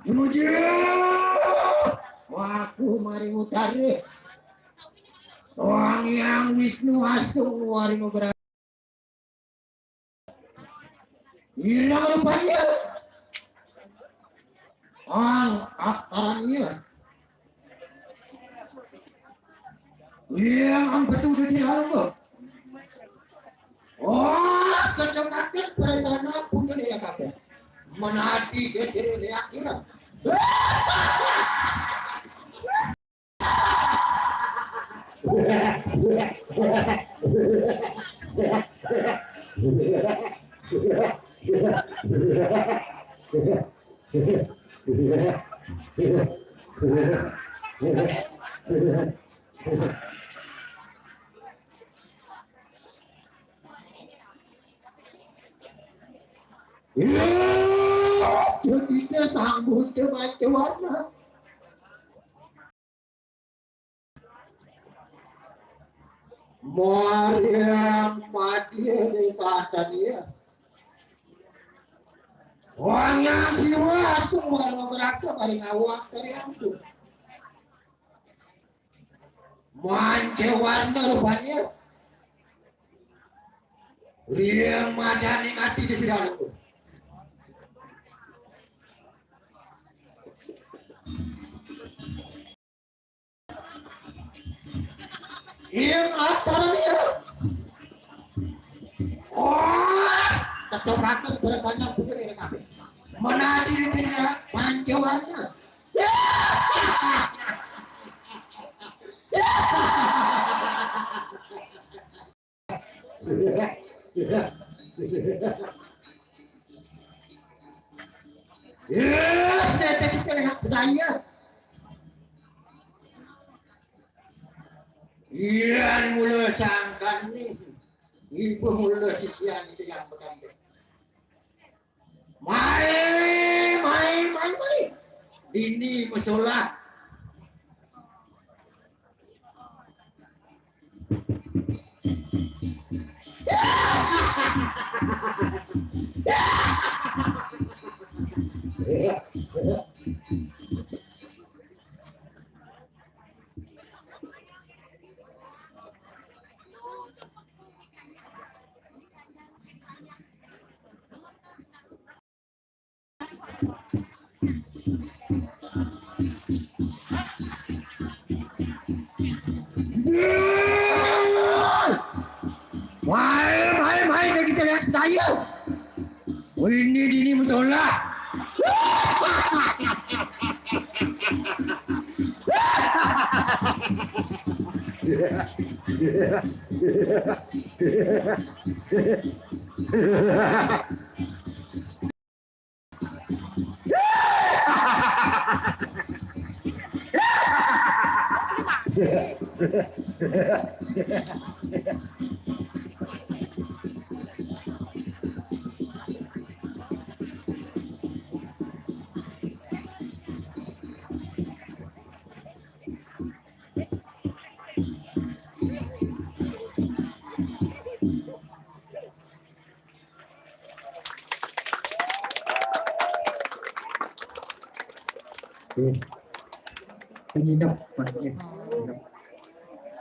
Menuju. Waku mari utari. Soang yang Wisnu Asung warino berada. Irang rupanya. Aktaranya. Yang betul di sini lalu. Oh, kecekakan pada sana punya dia kakek. Menadi ke sini dia kira. Kita sambut macam mana? Maria mati di sana dia. Orang yang siwa semua berapa paling awak seriampu. Mancewarna rupanya. Dia madani mati di sana. Yang aksara dia. Oh, ketopraknya berasanya putih ini kami. Menadi di sini Pancawarna. Dia cari hak sedaya. Iya, mula sangkan nih. Ibu mula sisian itu yang berkandung. Mai. Dini musola. Mai, kita lihat sedaya. Ini dini musola. Penyedap.